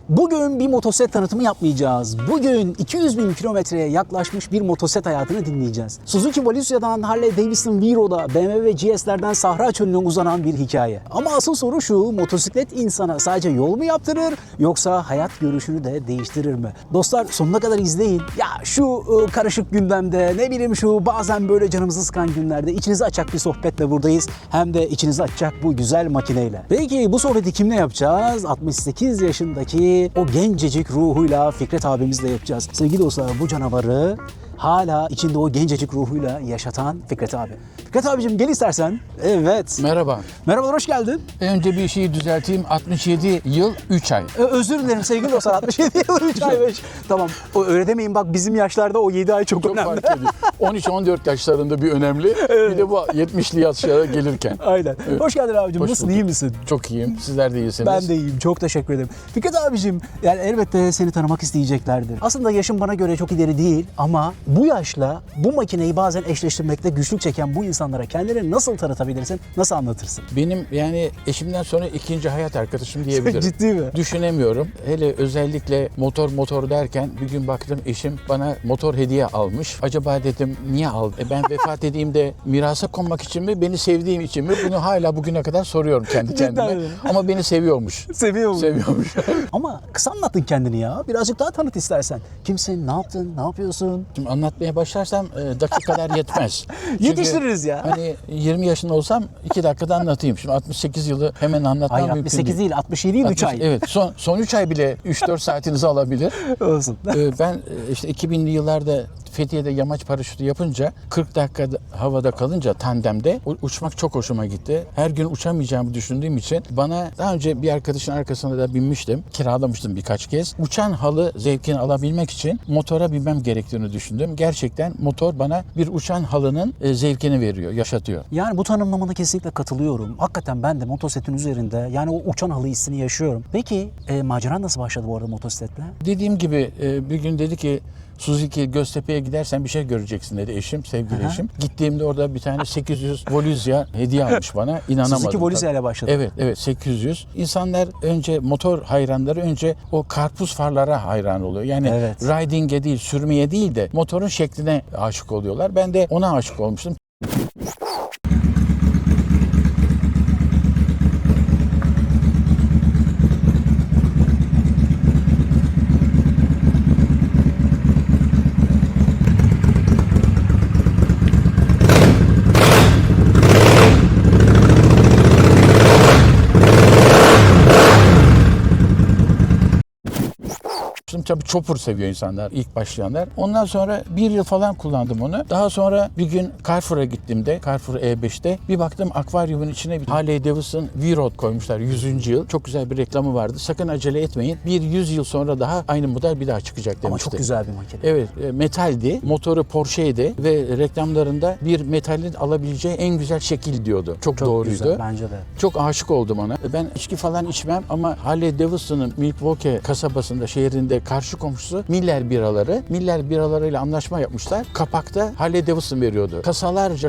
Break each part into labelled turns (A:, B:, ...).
A: Bugün bir motosiklet tanıtımı yapmayacağız. Bugün 200.000 kilometreye yaklaşmış bir motosiklet hayatını dinleyeceğiz. Suzuki Volusia'dan Harley Davidson Viro'da, BMW ve GS'lerden Sahra Çölü'ne uzanan bir hikaye. Ama asıl soru şu, motosiklet insana sadece yol mu yaptırır yoksa hayat görüşünü de değiştirir mi? Dostlar sonuna kadar izleyin. Ya şu karışık gündemde, ne bileyim şu bazen böyle canımızı sıkan günlerde içinizi açacak bir sohbetle buradayız. Hem de içinizi açacak bu güzel makineyle. Peki bu sohbeti kimle yapacağız? 68 yaşındaki o gencecik ruhuyla Fikret abimizle yapacağız. Sevgili dostlar, bu canavarı hala içinde o gencecik ruhuyla yaşatan Fikret abi. Fikret abicim gel istersen. Evet.
B: Merhaba.
A: Merhabalar, hoş geldin.
B: Önce bir şeyi düzelteyim. 67 yıl 3 ay.
A: Özür dilerim sevgili dostlar. 67 yıl 3 ay 5. Tamam. Öyle demeyin, bak bizim yaşlarda o 7 ay çok önemli.
B: Fark ediyor. 13-14 yaşlarında bir önemli. Evet. Bir de bu 70'li yaşlara gelirken.
A: Aynen. Evet. Hoş geldin abicim.
B: Hoş
A: Nasılsın?
B: bulduk.
A: İyi misin?
B: Çok iyiyim. Sizler de iyisiniz.
A: Ben de iyiyim. Çok teşekkür ederim. Fikret abicim, yani elbette seni tanımak isteyeceklerdir. Aslında yaşın bana göre çok ileri değil ama bu yaşla bu makineyi bazen eşleştirmekte güçlük çeken bu insanlara kendini nasıl tanıtabilirsin? Nasıl anlatırsın?
B: Benim yani eşimden sonra ikinci hayat arkadaşım diyebilirim.
A: Ciddi mi?
B: Düşünemiyorum. Hele özellikle motor derken bir gün baktım eşim bana motor hediye almış. Acaba dedim niye aldı? Ben vefat edeyim de mirasa konmak için mi, beni sevdiğim için mi? Bunu hala bugüne kadar soruyorum kendi kendime. Ama beni seviyormuş. Seviyormuş.
A: Ama kısa anlattın kendini ya. Birazcık daha tanıt istersen. Kimsin, ne yaptın, ne yapıyorsun?
B: Şimdi anlatmaya başlarsam dakikalar yetmez.
A: Yetiştiririz ya.
B: Hani 20 yaşında olsam 2 dakikada anlatayım. Şimdi 68 yılı hemen anlatmam
A: Hayır,
B: mümkün
A: 68 değil, 67 değil, 3 ay.
B: Evet, son 3 ay bile 3-4 saatinizi alabilir.
A: Olsun.
B: Ben işte 2000'li yıllarda Fethiye'de yamaç paraşütü yapınca 40 dakika havada kalınca tandemde uçmak çok hoşuma gitti. Her gün uçamayacağımı düşündüğüm için bana daha önce bir arkadaşın arkasına da binmiştim. Kiralamıştım birkaç kez. Uçan halı zevkini alabilmek için motora binmem gerektiğini düşündüm. Gerçekten motor bana bir uçan halının zevkini veriyor, yaşatıyor.
A: Yani bu tanımlamana kesinlikle katılıyorum. Hakikaten ben de motosikletin üzerinde yani o uçan halı hissini yaşıyorum. Peki maceran nasıl başladı bu arada motosikletle?
B: Dediğim gibi bir gün dedi ki Suzuki Göztepe'ye gidersen bir şey göreceksin dedi eşim, sevgili eşim. Gittiğimde orada bir tane 800 Voluzia hediye almış bana. İnanamadım.
A: Suzuki Voluzia ile başladı.
B: Evet 800. İnsanlar önce motor hayranları önce o karpuz farlara hayran oluyor. Yani riding'e değil, sürmeye değil de motorun şekline aşık oluyorlar. Ben de ona aşık olmuştum. Tabii chopper seviyor insanlar, ilk başlayanlar. Ondan sonra bir yıl falan kullandım onu. Daha sonra bir gün Carrefour'a gittiğimde, Carrefour E5'te bir baktım akvaryumun içine bir Harley Davidson V-Road koymuşlar 100. yıl. Çok güzel bir reklamı vardı. Sakın acele etmeyin. 100 yıl sonra daha aynı model bir daha çıkacak demişti.
A: Ama çok güzel bir makine.
B: Evet, metaldi. Motoru Porsche'ydi ve reklamlarında bir metalin alabileceği en güzel şekil diyordu. Çok doğruydu.
A: Güzel, bence de.
B: Çok aşık oldum ona. Ben içki falan içmem ama Harley Davidson'ın Milwaukee kasabasında, şehrinde karşı komşusu Miller biraları. Miller biralarıyla anlaşma yapmışlar. Kapakta Harley Davidson veriyordu.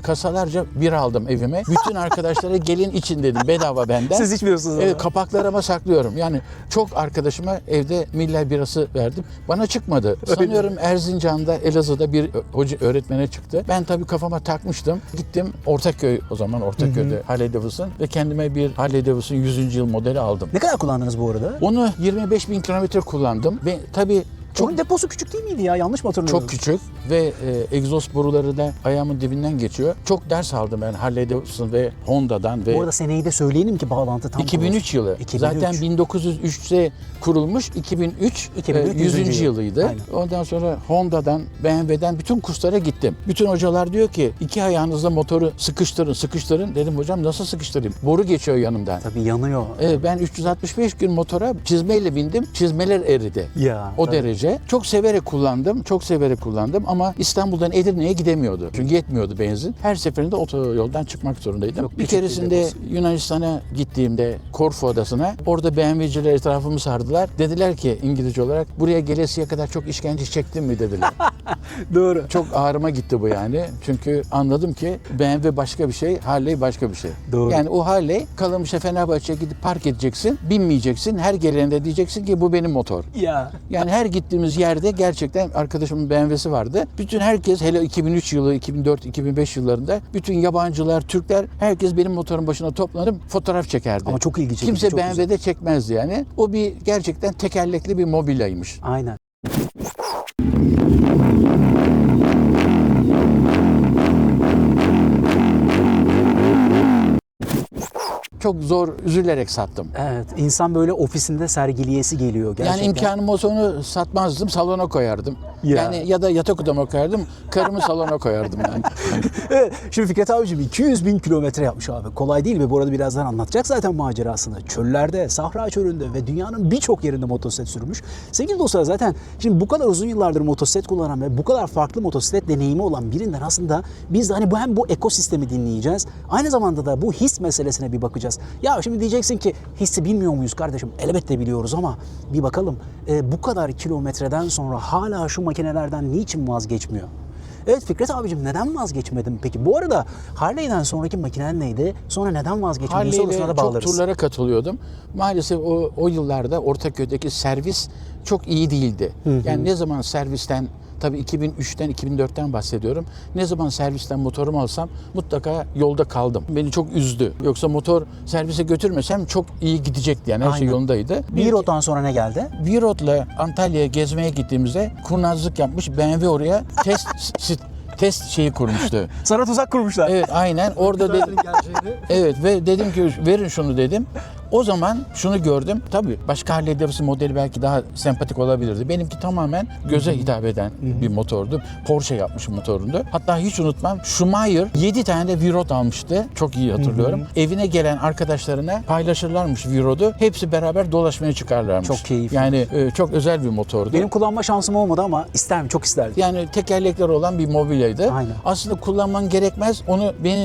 B: Kasalarca bira aldım evime. Bütün arkadaşlara gelin için dedim bedava benden.
A: Siz içmiyorsunuz ama.
B: Evet, kapaklarıma saklıyorum. Yani çok arkadaşıma evde Miller birası verdim. Bana çıkmadı. Sanıyorum Erzincan'da, Elazığ'da bir hoca öğretmene çıktı. Ben tabii kafama takmıştım. Gittim Ortaköy, o zaman Ortaköy'de Harley Davidson ve kendime bir Harley Davidson 100. yıl modeli aldım.
A: Ne kadar kullandınız bu arada?
B: Onu 25.000 kilometre kullandım ve tabii
A: Onun deposu küçük değil miydi ya? Yanlış mı hatırlıyorum?
B: çok küçük ve egzoz boruları da ayağımın dibinden geçiyor. Çok ders aldım ben Harley Davidson ve Honda'dan. Ve
A: bu arada seneyi de söyleyelim ki bağlantı tam
B: 2003 yılı.
A: 2003.
B: Zaten 1903'te kurulmuş. 2003 100. yılıydı.
A: Aynen.
B: Ondan sonra Honda'dan, BMW'den bütün kurslara gittim. Bütün hocalar diyor ki 2 ayağınızla motoru sıkıştırın. Dedim hocam nasıl sıkıştırayım? Boru geçiyor yanımdan.
A: Tabii yanıyor.
B: Evet, ben 365 gün motora çizmeyle bindim. Çizmeler eridi.
A: Ya,
B: o
A: tabii.
B: derece. önce çok severek kullandım. Çok severek kullandım ama İstanbul'dan Edirne'ye gidemiyordu. Çünkü yetmiyordu benzin. Her seferinde otoyoldan çıkmak zorundaydım.
A: Çok
B: Bir
A: küçük bir
B: keresinde
A: deposu.
B: Yunanistan'a gittiğimde Korfu Adası'na orada BMW'ciler etrafımı sardılar. Dediler ki İngilizce olarak buraya gelesiye kadar çok işkence çektin mi dediler.
A: Doğru.
B: Çok ağrıma gitti bu yani. Çünkü anladım ki BMW başka bir şey, Harley başka bir şey.
A: Doğru.
B: Yani o Harley Kalamış'a Fenerbahçe'ye gidip park edeceksin, binmeyeceksin. Her gelende diyeceksin ki bu benim motor.
A: Ya.
B: Yani her gittiğimiz yerde gerçekten arkadaşımın BMW'si vardı. Bütün herkes hele 2003 yılı, 2004, 2005 yıllarında bütün yabancılar, Türkler herkes benim motorun başına toplanıp fotoğraf çekerdi.
A: Ama çok ilgi çekici.
B: Kimse
A: çok
B: BMW'de
A: güzel.
B: çekmezdi yani. O bir gerçekten tekerlekli bir mobilyaymış.
A: Aynen.
B: Çok zor, üzülerek sattım.
A: Evet, insan böyle ofisinde sergileyesi geliyor gerçekten.
B: Yani imkanım olsa onu satmazdım, salona koyardım.
A: Ya.
B: Yani ya da yatak odama koyardım, karımı salona koyardım yani.
A: Evet, şimdi Fikret abicim 200.000 kilometre yapmış abi. Kolay değil ve bu arada birazdan anlatacak zaten macerasını. Çöllerde, Sahra Çölü'nde ve dünyanın birçok yerinde motosiklet sürmüş. Sevgili dostlar zaten şimdi bu kadar uzun yıllardır motosiklet kullanan ve bu kadar farklı motosiklet deneyimi olan birinden aslında biz de hani hem bu ekosistemi dinleyeceğiz. Aynı zamanda da bu his meselesine bir bakacağız. Ya şimdi diyeceksin ki hissi bilmiyor muyuz kardeşim? Elbette biliyoruz ama bir bakalım bu kadar kilometreden sonra hala şu makinelerden niçin vazgeçmiyor? Evet Fikret abicim neden vazgeçmedin peki? Bu arada Harley'den sonraki makinen neydi? Sonra neden vazgeçmedin sorusuna
B: Harley'le
A: da
B: çok
A: bağlarız.
B: turlara katılıyordum. Maalesef o yıllarda Ortaköy'deki servis çok iyi değildi. Yani ne zaman servisten, tabii 2003'ten 2004'ten bahsediyorum. Ne zaman servisten motorumu alsam mutlaka yolda kaldım. Beni çok üzdü. Yoksa motor servise götürmesem çok iyi gidecekti yani her şey
A: Aynen.
B: yolundaydı.
A: Bir rotan sonra ne geldi?
B: Virot'la Antalya'ya gezmeye gittiğimizde kurnazlık yapmış BMW oraya test şeyi kurmuştu.
A: Sana tuzak kurmuşlar.
B: Evet aynen orada dedim. Evet ve dedim ki verin şunu dedim. O zaman şunu gördüm. Tabii başka Harley Davidson modeli belki daha sempatik olabilirdi. Benimki tamamen göze hitap eden bir motordu. Porsche yapmış motorundu. Hatta hiç unutmam Schumacher 7 tane Virot almıştı. Çok iyi hatırlıyorum. Evine gelen arkadaşlarına paylaşırlarmış Virot'u. Hepsi beraber dolaşmaya çıkarlarmış.
A: Çok keyifli.
B: Yani çok özel bir motordu.
A: Benim kullanma şansım olmadı ama çok isterdim.
B: Yani tekerlekleri olan bir mobilyaydı.
A: Aynen.
B: Aslında kullanman gerekmez.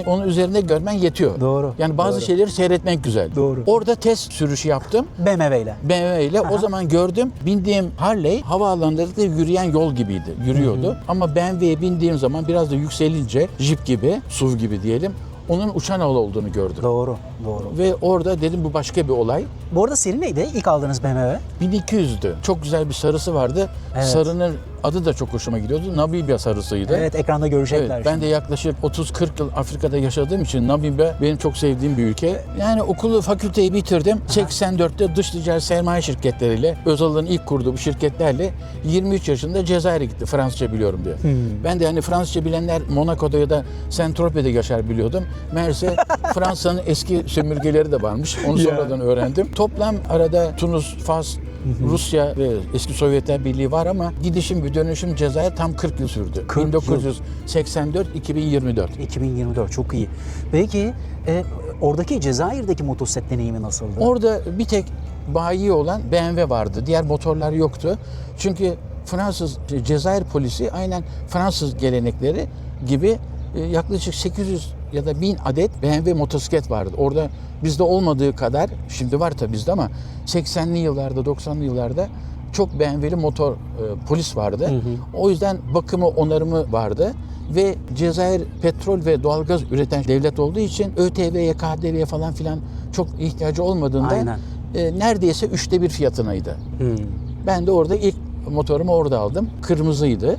B: Onun üzerinde görmen yetiyor.
A: Doğru,
B: Yani bazı
A: doğru.
B: şeyleri seyretmek güzel.
A: Doğru.
B: Orada test sürüşü yaptım.
A: BMW ile.
B: BMW ile o zaman gördüm. Bindiğim Harley havaalanlarında yürüyen yol gibiydi. Yürüyordu. Ama BMW'ye bindiğim zaman biraz da yükselince Jeep gibi, SUV gibi diyelim. Onun uçan hava olduğunu gördüm.
A: Doğru, doğru.
B: Ve orada dedim bu başka bir olay.
A: Bu arada seri neydi? İlk aldığınız BMW?
B: 1200'dü. Çok güzel bir sarısı vardı.
A: Evet.
B: Sarının adı da çok hoşuma gidiyordu. Namibya sarısıydı.
A: Evet, ekranda görecekler.
B: Evet, ben de yaklaşık 30-40 yıl Afrika'da yaşadığım için Namibya benim çok sevdiğim bir ülke. Yani fakülteyi bitirdim. 84'te dış ticaret sermaye şirketleriyle, Özal'ın ilk kurduğu bu şirketlerle 23 yaşında Cezayir'e gitti. Fransızca biliyorum diyor. Ben de hani Fransızca bilenler Monaco'da ya da Saint-Tropez'de yaşar biliyordum. Meğerse Fransa'nın eski sömürgeleri de varmış. Onu sonradan öğrendim. Toplam arada Tunus, Fas, Rusya ve eski Sovyetler Birliği var ama gidişim ve dönüşüm Cezayir tam 40 yıl sürdü.
A: 40 yıl.
B: 1984-2024.
A: 2024 çok iyi. Peki oradaki Cezayir'deki motosiklet deneyimi nasıldı?
B: Orada bir tek bayi olan BMW vardı. Diğer motorlar yoktu. Çünkü Cezayir polisi aynen Fransız gelenekleri gibi yaklaşık 800 ya da 1000 adet BMW motosiklet vardı. Orada bizde olmadığı kadar, şimdi var tabii bizde ama 80'li yıllarda, 90'lı yıllarda çok BMW'li polis vardı. O yüzden bakımı, onarımı vardı. Ve Cezayir petrol ve doğalgaz üreten devlet olduğu için ÖTV'ye, KDV'ye falan filan çok ihtiyacı olmadığında neredeyse 1/3 fiyatınaydı. Ben de orada ilk motorumu orada aldım. Kırmızıydı.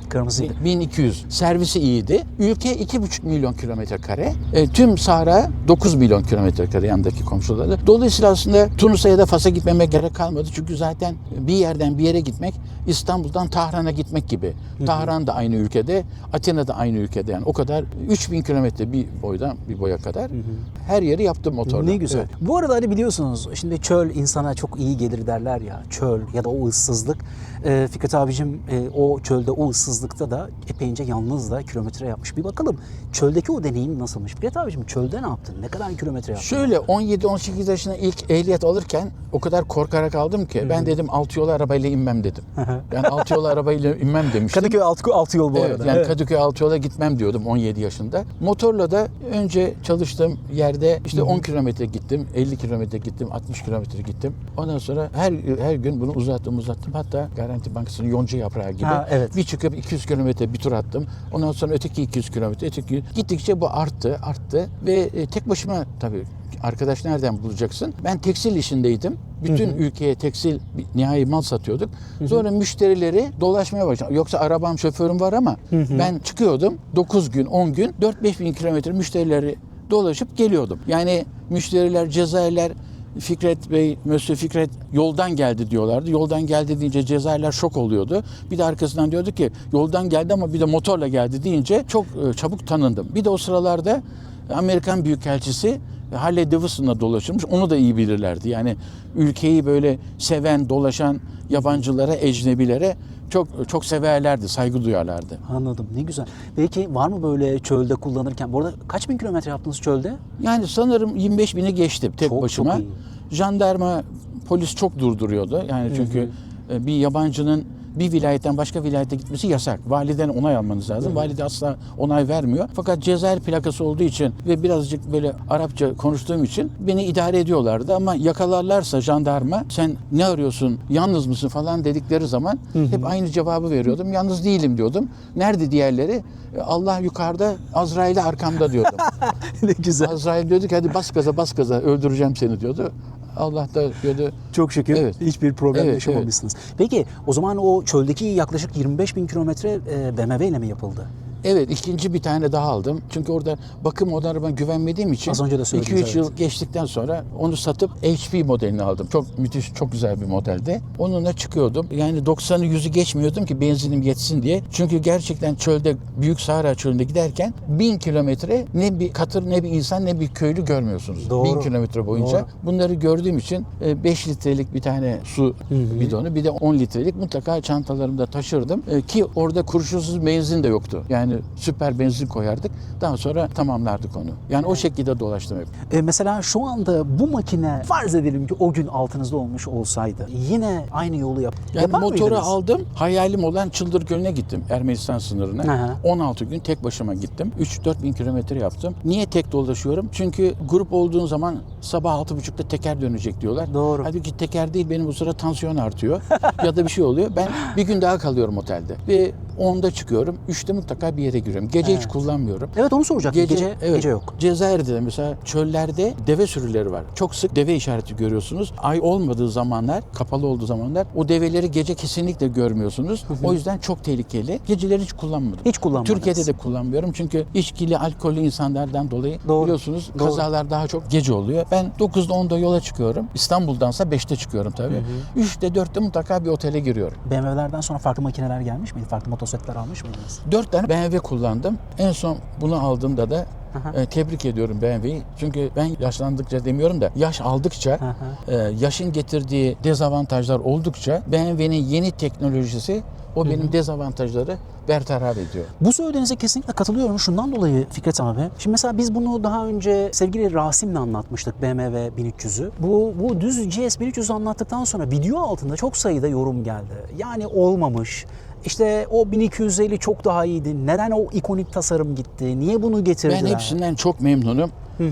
B: 1200. Servisi iyiydi. Ülke 2,5 milyon kilometre kare. Tüm Sahra 9 milyon kilometre kare yandaki komşuları. Dolayısıyla aslında Tunus'a ya da Fas'a gitmeme gerek kalmadı. Çünkü zaten bir yerden bir yere gitmek İstanbul'dan Tahran'a gitmek gibi. Tahran da aynı ülkede, Atina da aynı ülkede. Yani o kadar 3000 kilometre bir boya kadar. Her yeri yaptım motorla.
A: Ne güzel.
B: Evet.
A: Bu arada hani biliyorsunuz şimdi çöl insana çok iyi gelir derler ya. Çöl ya da o ıssızlık. Fikret abicim o çölde, o ıssızlıkta da epeyince yalnız da kilometre yapmış. Bir bakalım çöldeki o deneyim nasılmış? Fikret abicim çölde ne yaptın? Ne kadar kilometre yaptın?
B: Şöyle 17-18 yaşında ilk ehliyet alırken o kadar korkarak aldım ki ben dedim altı yolu arabayla inmem dedim. Yani altı yolu arabayla inmem demiştim.
A: Kadıköy altı yol bu
B: Evet,
A: arada.
B: yani
A: Evet.
B: Kadıköy altı yola gitmem diyordum 17 yaşında. Motorla da önce çalıştığım yerde işte 10 kilometre gittim, 50 kilometre gittim, 60 kilometre gittim. Ondan sonra her gün bunu uzattım. Hatta Garanti Bankası'nın yonca yaprağı gibi.
A: Evet.
B: Bir çıkıp 200 kilometre bir tur attım. Ondan sonra öteki 200 kilometre, gittikçe bu arttı ve tek başıma tabii arkadaş nereden bulacaksın? Ben tekstil işindeydim. Bütün ülkeye tekstil nihai mal satıyorduk. Sonra müşterileri dolaşmaya başladım. Yoksa arabam, şoförüm var ama ben çıkıyordum 9 gün, 10 gün 4-5 bin kilometre müşterileri dolaşıp geliyordum. Yani müşteriler, Cezayirler Fikret Bey, Monsieur Fikret yoldan geldi diyorlardı. Yoldan geldi deyince Cezayirler şok oluyordu. Bir de arkasından diyordu ki yoldan geldi ama bir de motorla geldi deyince çok çabuk tanındım. Bir de o sıralarda Amerikan Büyükelçisi Harley Davidson'la dolaşırmış. Onu da iyi bilirlerdi. Yani ülkeyi böyle seven, dolaşan yabancılara, ecnebilere çok severlerdi, saygı duyarlardı.
A: Anladım. Ne güzel. Peki var mı böyle çölde kullanırken? Bu arada kaç bin kilometre yaptınız çölde?
B: Yani sanırım 25 bini geçtim tek
A: Çok,
B: başıma.
A: çok iyi.
B: Jandarma, polis çok durduruyordu. Yani çünkü bir yabancının bir vilayetten başka vilayete gitmesi yasak. Validen onay almanız lazım. Valide asla onay vermiyor. Fakat Cezayir plakası olduğu için ve birazcık böyle Arapça konuştuğum için beni idare ediyorlardı. Ama yakalarlarsa jandarma sen ne arıyorsun, yalnız mısın falan dedikleri zaman hep aynı cevabı veriyordum. Yalnız değilim diyordum. Nerede diğerleri? Allah yukarıda, Azrail'e arkamda diyordum.
A: Ne güzel.
B: Azrail diyordu ki hadi bas gaza öldüreceğim seni diyordu. Allah da diyordu.
A: Çok şükür
B: Evet.
A: hiçbir problem
B: Evet,
A: yaşamamışsınız. Peki o zaman o çöldeki yaklaşık 25 bin kilometre BMW ile mi yapıldı?
B: Evet, ikinci bir tane daha aldım. Çünkü orada bakım modeline güvenmediğim için
A: Az önce de söylediniz,
B: 2-3
A: evet.
B: yıl geçtikten sonra onu satıp HP modelini aldım. Çok müthiş, çok güzel bir modeldi. Onunla çıkıyordum. Yani 90'ı 100'ü geçmiyordum ki benzinim yetsin diye. Çünkü gerçekten çölde, Büyük Sahra çölünde giderken 1000 kilometre ne bir katır, ne bir insan, ne bir köylü görmüyorsunuz.
A: Doğru.
B: 1000 kilometre boyunca.
A: Doğru.
B: Bunları gördüğüm için 5 litrelik bir tane su bidonu, bir de 10 litrelik mutlaka çantalarımda taşırdım. Ki orada kurşunsuz benzin de yoktu. Yani süper benzin koyardık. Daha sonra tamamlardık onu. Yani o şekilde dolaştım hep.
A: Mesela şu anda bu makine farz edelim ki o gün altınızda olmuş olsaydı yine aynı yolu
B: Yani
A: yapar
B: motoru
A: mıydınız?
B: aldım. Hayalim olan Çıldır Gölü'ne gittim. Ermenistan sınırına.
A: Aha.
B: 16 gün tek başıma gittim. 3-4 bin kilometre yaptım. Niye tek dolaşıyorum? Çünkü grup olduğun zaman sabah 6.30'da teker dönecek diyorlar.
A: Doğru.
B: Halbuki teker değil, benim bu sıra tansiyon artıyor. Ya da bir şey oluyor. Ben bir gün daha kalıyorum otelde. Ve 10'da çıkıyorum. 3'te mutlaka bir yere giriyorum. Gece hiç kullanmıyorum.
A: Evet onu soracaktım. Gece
B: evet,
A: yok.
B: Cezayir'de de mesela çöllerde deve sürüleri var. Çok sık deve işareti görüyorsunuz. Ay olmadığı zamanlar, kapalı olduğu zamanlar o develeri gece kesinlikle görmüyorsunuz. O yüzden çok tehlikeli. Geceleri hiç kullanmadım.
A: Hiç kullanmadınız.
B: Türkiye'de de kullanmıyorum. Çünkü içkili, alkollü insanlardan dolayı
A: Doğru.
B: biliyorsunuz
A: Doğru.
B: kazalar daha çok gece oluyor. Ben 9'da 10'da yola çıkıyorum. İstanbul'dansa 5'te çıkıyorum tabii. 3'te 4'te mutlaka bir otele giriyorum.
A: BMW'lerden sonra farklı makineler gelmiş miydi? Farklı motosikletler almış mıydınız?
B: 4 tane BMW kullandım. En son bunu aldığımda da tebrik ediyorum BMW'yi. Çünkü ben yaşlandıkça demiyorum da yaş aldıkça yaşın getirdiği dezavantajlar oldukça BMW'nin yeni teknolojisi o benim dezavantajları bertaraf ediyor.
A: Bu söylediğinize kesinlikle katılıyorum. Şundan dolayı Fikret abi. Şimdi mesela biz bunu daha önce sevgili Rasim'le anlatmıştık BMW 1300'ü. Bu düz GS 1300'ü anlattıktan sonra video altında çok sayıda yorum geldi. Yani olmamış. İşte o 1250 çok daha iyiydi. Neden o ikonik tasarım gitti? Niye bunu getirdiler?
B: Ben hepsinden çok memnunum.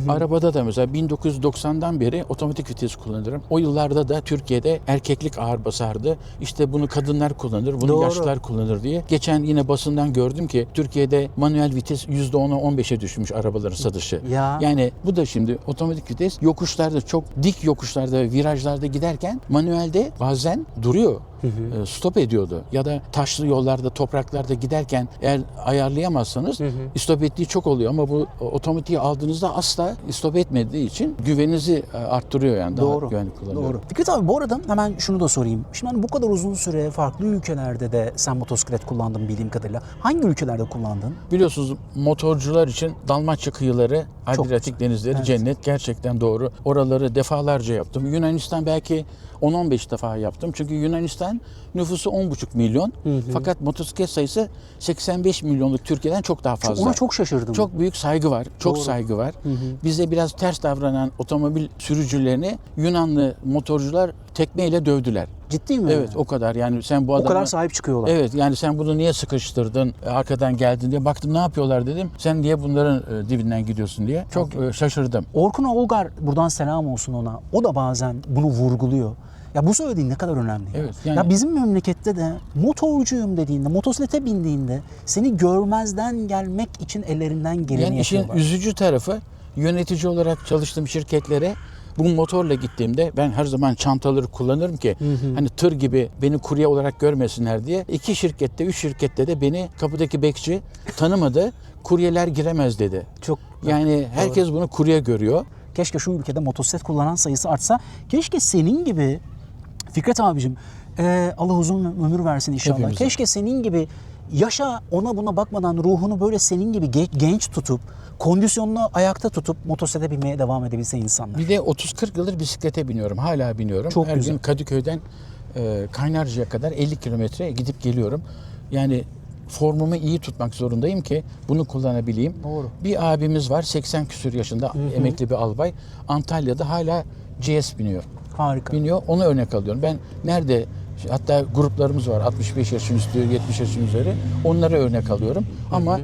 B: Arabada da mesela 1990'dan beri otomatik vites kullanırım. O yıllarda da Türkiye'de erkeklik ağır basardı. İşte bunu kadınlar kullanır, bunu
A: Doğru.
B: yaşlılar kullanır diye. Geçen yine basından gördüm ki Türkiye'de manuel vites %10'a 15'e düşmüş arabaların satışı.
A: Ya.
B: Yani bu da şimdi otomatik vites yokuşlarda, çok dik yokuşlarda ve virajlarda giderken manuelde bazen duruyor. Stop ediyordu. Ya da taşlı yollarda, topraklarda giderken eğer ayarlayamazsanız stop ettiği çok oluyor ama bu otomatiği aldığınızda asla stop etmediği için güveninizi arttırıyor yani. Daha
A: Doğru.
B: güvenli kullanıyor.
A: Doğru. Fikret abi bu arada hemen şunu da sorayım. Şimdi hani bu kadar uzun süre farklı ülkelerde de sen motosiklet kullandın bildiğim kadarıyla. Hangi ülkelerde kullandın?
B: Biliyorsunuz motorcular için Dalmaçya kıyıları, Adriyatik denizleri
A: Evet.
B: cennet. Gerçekten doğru. Oraları defalarca yaptım. Yunanistan belki 10-15 defa yaptım. Çünkü Yunanistan Hindistan. Nüfusu 10,5 milyon. Fakat motosiklet sayısı 85 milyonluk Türkiye'den çok daha fazla.
A: Ona çok şaşırdım.
B: Çok büyük saygı var. Çok
A: Doğru.
B: saygı var. Bize biraz ters davranan otomobil sürücülerini Yunanlı motorcular tekmeyle dövdüler.
A: Ciddi mi?
B: Evet, o kadar. Yani sen bu adamı...
A: O kadar sahip çıkıyorlar.
B: Evet, yani sen bunu niye sıkıştırdın, arkadan geldin diye baktım ne yapıyorlar dedim. Sen niye bunların dibinden gidiyorsun diye. Çok şaşırdım.
A: Orkun Olgar, buradan selam olsun ona. O da bazen bunu vurguluyor. Ya bu söylediğin ne kadar önemli. Ya.
B: Evet, yani-
A: Ya bizim memlekette de motorcuyum dediğinde, motosiklete bindiğinde seni görmezden gelmek için ellerinden geleni
B: Yani işin
A: yapıyorlar.
B: üzücü tarafı, yönetici olarak çalıştığım şirketlere bu motorla gittiğimde ben her zaman çantaları kullanırım ki hani tır gibi beni kurye olarak görmesinler diye. 2 şirkette, 3 şirkette de beni kapıdaki bekçi tanımadı. Kuryeler giremez dedi.
A: Çok
B: Yani herkes bunu kurye görüyor.
A: keşke şu ülkede motosiklet kullanan sayısı artsa. Keşke senin gibi Fikret abicim, Allah uzun ömür versin inşallah.
B: Hepimize.
A: Keşke senin gibi yaşa ona buna bakmadan ruhunu böyle senin gibi genç tutup, kondisyonunu ayakta tutup motosiklete binmeye devam edebilse insanlar.
B: Bir de 30-40 yıldır bisiklete biniyorum. Hala biniyorum.
A: Çok
B: Her
A: güzel.
B: gün Kadıköy'den Kaynarca'ya kadar 50 kilometre gidip geliyorum. Yani formumu iyi tutmak zorundayım ki bunu kullanabileyim.
A: Doğru.
B: Bir abimiz var 80 küsur yaşında emekli bir albay. Antalya'da hala GS biniyor.
A: Harika.
B: Biniyor. Onu örnek alıyorum. Ben nerede hatta gruplarımız var 65 yaşın üstü, 70 yaşın üzeri. Onlara örnek alıyorum. Ama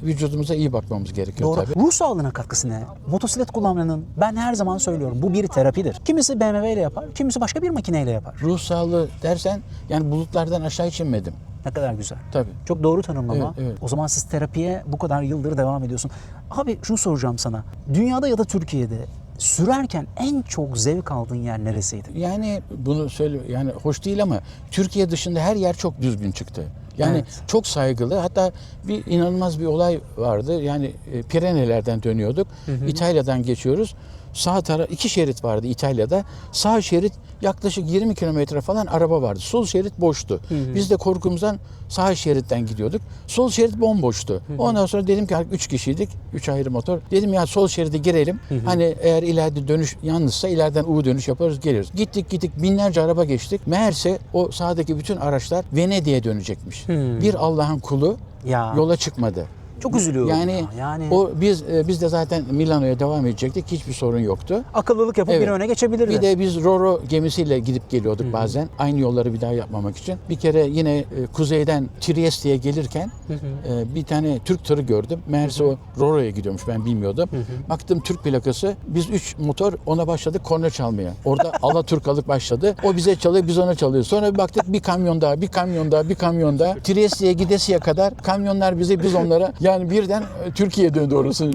B: vücudumuza iyi bakmamız gerekiyor
A: Doğru.
B: tabii.
A: Ruh sağlığına katkısı ne? Motosiklet kullanmanın, ben her zaman söylüyorum, bu bir terapidir. Kimisi BMW ile yapar, kimisi başka bir makineyle yapar.
B: Ruh sağlığı dersen yani bulutlardan aşağı hiç inmedim.
A: Ne kadar güzel.
B: Tabii.
A: Çok doğru tanımlama.
B: Evet, evet.
A: O zaman siz terapiye bu kadar yıldır devam ediyorsun. Abi şunu soracağım sana. Dünyada ya da Türkiye'de sürerken en çok zevk aldığın yer neresiydi?
B: Yani bunu söyle yani hoş değil ama Türkiye dışında her yer çok düzgün çıktı. Yani
A: Evet.
B: çok saygılı. Hatta bir inanılmaz bir olay vardı. Yani Pirenelerden dönüyorduk. İtalya'dan geçiyoruz. Sağ taraf 2 şerit vardı İtalya'da. Sağ şerit yaklaşık 20 kilometre falan araba vardı. Sol şerit boştu. Biz de korkumuzdan sağ şeritten gidiyorduk. Sol şerit bomboştu. Ondan sonra dedim ki 3 kişiydik. 3 ayrı motor. Dedim ya sol şeride girelim. Hani eğer ileride dönüş yalnızsa ileriden U dönüş yaparız geliriz. Gittik binlerce araba geçtik. Meğerse o sağdaki bütün araçlar Venedik'e dönecekmiş. Bir Allah'ın kulu
A: Ya.
B: yola çıkmadı.
A: Çok üzülüyorum.
B: Yani,
A: ya.
B: biz de zaten Milano'ya devam edecektik. Hiçbir sorun yoktu.
A: Akıllılık yapıp
B: Evet.
A: bir öne geçebilirdi.
B: Bir de biz Roro gemisiyle gidip geliyorduk bazen. Aynı yolları bir daha yapmamak için. Bir kere yine kuzeyden Trieste'ye gelirken bir tane Türk tırı gördüm. Meğerse o Roro'ya gidiyormuş, ben bilmiyordum. Baktım Türk plakası. Biz 3 motor ona başladık korna çalmaya. Orada Alaturkalık başladı. O bize çalıyor, biz ona çalıyoruz. Sonra bir baktık bir kamyon daha, bir kamyon daha, bir kamyon daha. Trieste'ye gidesiye kadar kamyonlar bize, biz onlara. Yani birden Türkiye'ye döndü orası.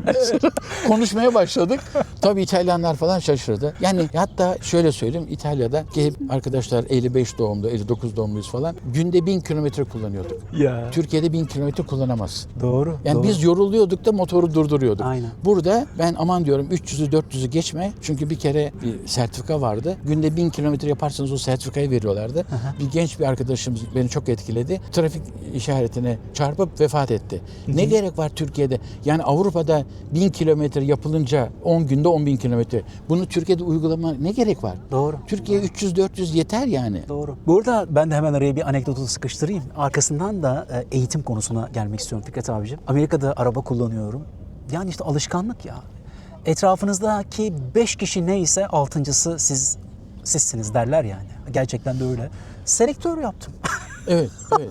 B: Konuşmaya başladık. Tabii İtalyanlar falan şaşırdı. Yani hatta şöyle söyleyeyim, İtalya'da ki arkadaşlar 55 doğumlu, 59 doğumluyuz falan. Günde 1000 kilometre kullanıyorduk.
A: Ya.
B: Türkiye'de 1000 kilometre kullanamazsın.
A: Doğru.
B: Yani
A: doğru.
B: biz yoruluyorduk da motoru durduruyorduk.
A: Aynen.
B: Burada ben aman diyorum 300'ü 400'ü geçme. Çünkü bir kere bir sertifika vardı. Günde 1000 kilometre yaparsanız o sertifikayı veriyorlardı. Bir genç bir arkadaşımız beni çok etkiledi. Trafik işaretine çarpıp vefat etti. Ne gerek var Türkiye'de? Yani Avrupa'da 1000 kilometre yapılınca 10 günde 10.000 kilometre. Bunu Türkiye'de uygulama ne gerek var?
A: Doğru.
B: Türkiye 300-400 yeter yani.
A: Doğru. Burada ben de hemen araya bir anekdotu sıkıştırayım. Arkasından da eğitim konusuna gelmek istiyorum Fikret abicim. Amerika'da araba kullanıyorum. Yani işte alışkanlık ya. Etrafınızdaki 5 kişi neyse 6.'sı sizsiniz derler yani. Gerçekten de öyle. Selektör yaptım.
B: Evet, evet.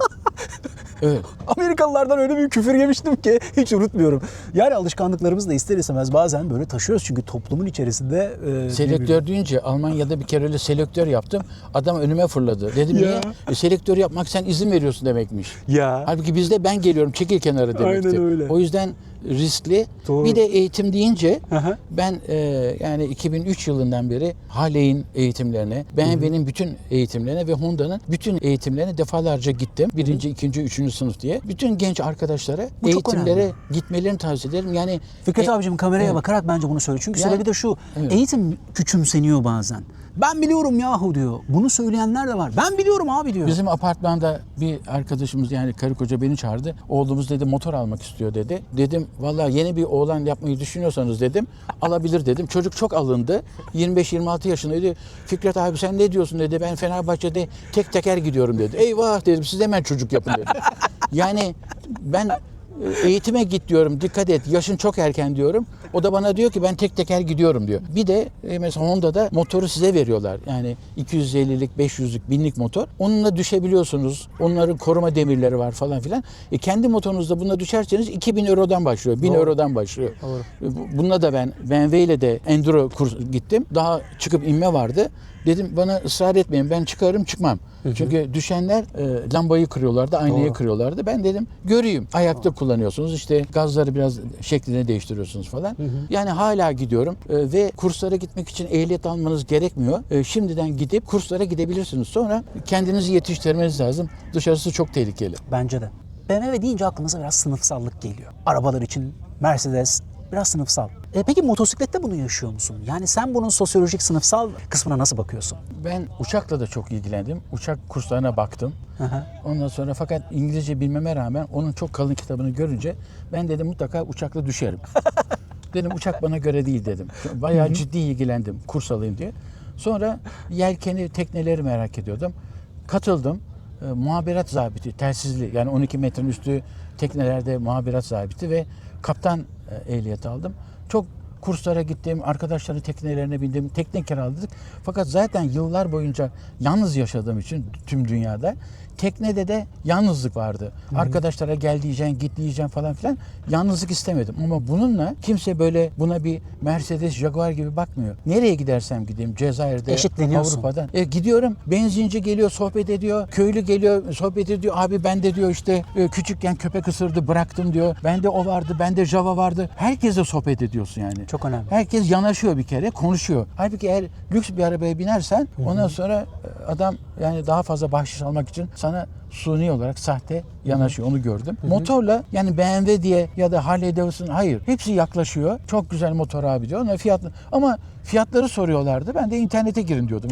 B: Evet.
A: Amerikalılardan öyle bir küfür yemiştim ki hiç unutmuyorum. Yani alışkanlıklarımızı da ister istemez bazen böyle taşıyoruz çünkü toplumun içerisinde...
B: Selektör deyince Almanya'da bir kere öyle selektör yaptım. Adam önüme fırladı. Dedim
A: Ya.
B: niye? Selektör yapmak sen izin veriyorsun demekmiş.
A: Ya.
B: Halbuki bizde ben geliyorum çekil kenara demekti.
A: Aynen öyle.
B: O yüzden riskli.
A: Doğru.
B: Bir de eğitim deyince
A: Aha.
B: ben yani 2003 yılından beri Harley'in eğitimlerine, BMW'nin bütün eğitimlerine ve Honda'nın bütün eğitimlerine defalarca gittim. Birinci, ikinci, üçüncü sınıf diye. Bütün genç arkadaşlara
A: Bu çok
B: eğitimlere
A: önemli.
B: gitmelerini tavsiye ederim. Yani
A: Fikret abicim kameraya
B: evet.
A: bakarak bence bunu söyle. Çünkü
B: Yani-
A: sebebi de şu,
B: Evet.
A: eğitim küçümseniyor bazen. Ben biliyorum yahu diyor. Bunu söyleyenler de var. Ben biliyorum abi diyor.
B: Bizim apartmanda bir arkadaşımız, yani karı koca beni çağırdı. Oğlumuz dedi motor almak istiyor dedi. Dedim vallahi yeni bir oğlan yapmayı düşünüyorsanız dedim alabilir dedim. Çocuk çok alındı. 25-26 yaşındaydı. Fikret abi sen ne diyorsun dedi. Ben Fenerbahçe'de tek teker gidiyorum dedi. Eyvah dedim, siz hemen çocuk yapın dedim. Yani ben eğitime git diyorum, dikkat et, yaşın çok erken diyorum. O da bana diyor ki ben tek teker gidiyorum diyor. Bir de mesela Honda'da motoru size veriyorlar. Yani 250'lik, 500'lük, 1000'lik motor. Onunla düşebiliyorsunuz. Onların koruma demirleri var falan filan. Kendi motorunuzda bununla düşerseniz 2000 Euro'dan başlıyor, 1000 Euro'dan başlıyor. Doğru. Bununla da ben BMW ile de enduro kurs gittim. Daha çıkıp inme vardı. Dedim bana ısrar etmeyin, ben çıkarım çıkmam. Çünkü düşenler lambayı kırıyorlardı, aynayı kırıyorlardı. Ben dedim göreyim. Ayakta kullanıyorsunuz, işte gazları biraz şeklini değiştiriyorsunuz falan. Yani hala gidiyorum ve kurslara gitmek için ehliyet almanız gerekmiyor. Şimdiden gidip kurslara gidebilirsiniz. Sonra kendinizi yetiştirmeniz lazım. Dışarısı çok tehlikeli.
A: Bence de. BMW deyince aklımıza biraz sınıfsallık geliyor. Arabalar için Mercedes biraz sınıfsal. Peki motosiklette bunu yaşıyor musun? Yani sen bunun sosyolojik sınıfsal kısmına nasıl bakıyorsun?
B: Ben uçakla da çok ilgilendim. Uçak kurslarına baktım. Ondan sonra fakat İngilizce bilmeme rağmen onun çok kalın kitabını görünce ben dedim mutlaka uçakla düşerim. Dedim uçak bana göre değil dedim. Bayağı ciddi ilgilendim kurs alayım diye. Sonra yelkeni, tekneleri merak ediyordum. Katıldım. Muhaberat zabiti, telsizli, yani 12 metrenin üstü teknelerde muhaberat zabiti ve kaptan ehliyeti aldım. Çok kurslara gittim, arkadaşların teknelerine bindim, tekne kiraladık. Fakat zaten yıllar boyunca yalnız yaşadığım için tüm dünyada teknede de yalnızlık vardı. Arkadaşlara gel diyeceksin, git diyeceksin falan filan. Yalnızlık istemedim. Ama bununla kimse böyle buna bir Mercedes, Jaguar gibi bakmıyor. Nereye gidersem gideyim, Cezayir'de, Avrupa'da. Gidiyorum, benzinci geliyor, sohbet ediyor. Köylü geliyor, sohbet ediyor. Abi ben de diyor işte küçükken köpek ısırdı, bıraktım diyor. Bende o vardı, bende Java vardı. Herkesle sohbet ediyorsun yani.
A: Çok önemli.
B: Herkes yanaşıyor bir kere, konuşuyor. Halbuki eğer lüks bir arabaya binersen ondan sonra adam yani daha fazla bahşiş almak için sana suni olarak sahte yanaşıyor. Onu gördüm. Motorla yani BMW diye ya da Harley Davidson, hayır. Hepsi yaklaşıyor. Çok güzel motor abi diyor. Ona ama fiyatları soruyorlardı. Ben de internete girin diyordum.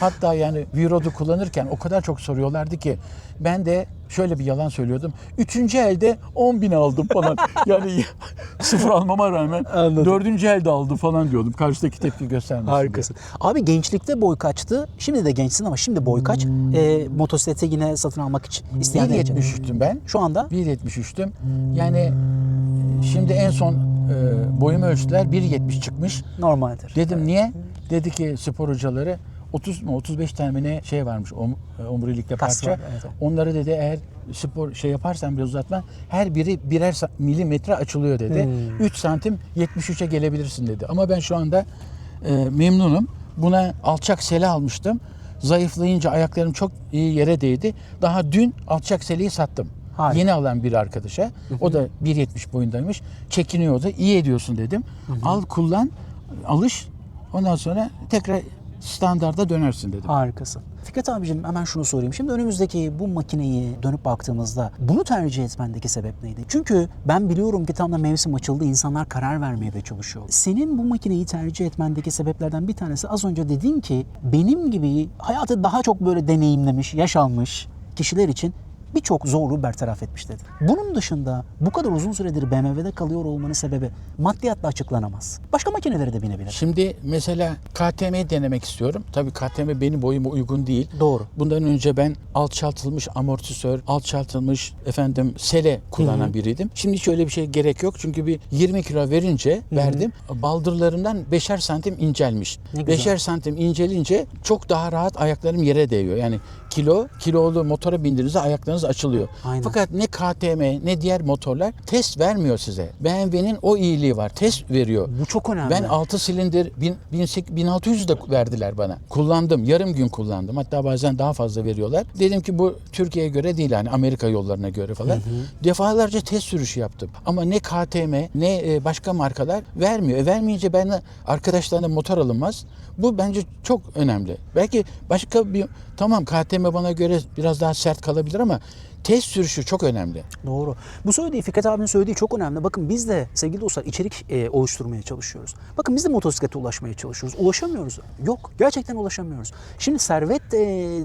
B: Hatta yani V-Road'u kullanırken o kadar çok soruyorlardı ki ben de şöyle bir yalan söylüyordum. 3. elde 10.000 aldım falan. Yani sıfır almama rağmen 4. elde aldım falan diyordum. Karşıdaki tepki göstermesin
A: Harikasın.
B: diye.
A: Abi gençlikte boy kaçtı? Şimdi de gençsin ama şimdi boy kaç? Motosikleti yine satın almak için isteyenler için.
B: 1.73'tüm ben.
A: Şu anda?
B: 1.73'tüm. Yani şimdi en son boyumu ölçtüler. 1.70 çıkmış.
A: Normaldir.
B: Dedim niye? Dedi ki spor hocaları 30 mu 35 tane mi ne şey varmış omurilikte
A: Kas
B: parça.
A: var, evet.
B: Onları dedi eğer spor şey yaparsan biraz uzatma her biri birer milimetre açılıyor dedi. 3 santim 73'e gelebilirsin dedi. Ama ben şu anda memnunum. Buna alçak sele almıştım. Zayıflayınca ayaklarım çok iyi yere değdi. Daha dün alçak seleyi sattım.
A: Harika.
B: Yeni alan bir arkadaşa. O da 1.70 boyundaymış. Çekiniyordu. İyi ediyorsun dedim. Al kullan, alış. Ondan sonra tekrar standarda dönersin dedim.
A: Harikasın. Fikret abicim hemen şunu sorayım. Şimdi önümüzdeki bu makineyi dönüp baktığımızda bunu tercih etmendeki sebep neydi? Çünkü ben biliyorum ki tam da mevsim açıldı. İnsanlar karar vermeye de çalışıyor. Senin bu makineyi tercih etmendeki sebeplerden bir tanesi az önce dedin ki benim gibi hayatı daha çok böyle deneyimlemiş, yaş almış kişiler için birçok zorluğu bertaraf etmiş dedi. Bunun dışında bu kadar uzun süredir BMW'de kalıyor olmanın sebebi maddiyatla açıklanamaz. Başka makinelere de binebilir.
B: Şimdi mesela KTM'yi denemek istiyorum. Tabii KTM benim boyuma uygun değil.
A: Doğru.
B: Bundan önce ben alçaltılmış amortisör, alçaltılmış sele kullanan biriydim. Şimdi hiç öyle bir şey gerek yok. Çünkü bir 20 kilo verdim. Baldırlarımdan 5'er santim incelmiş.
A: Ne güzel.
B: 5'er santim incelince çok daha rahat ayaklarım yere değiyor. Yani kilolu motora bindiğinizde ayaklarınız açılıyor.
A: Aynen.
B: Fakat ne KTM ne diğer motorlar test vermiyor size. BMW'nin o iyiliği var. Test veriyor.
A: Bu çok önemli.
B: Ben 6 silindir 1600 de verdiler bana. Kullandım. Yarım gün kullandım. Hatta bazen daha fazla veriyorlar. Dedim ki bu Türkiye'ye göre değil, hani Amerika yollarına göre falan. Defalarca test sürüşü yaptım. Ama ne KTM ne başka markalar vermiyor. Vermeyince ben arkadaşlarına motor alınmaz. Bu bence çok önemli. Belki başka bir tamam KTM KTM bana göre biraz daha sert kalabilir ama test sürüşü çok önemli.
A: Doğru. Bu söylediği, Fikret abinin söylediği çok önemli. Bakın biz de sevgili dostlar içerik oluşturmaya çalışıyoruz. Bakın biz de motosiklete ulaşmaya çalışıyoruz. Ulaşamıyoruz. Yok. Gerçekten ulaşamıyoruz. Şimdi servet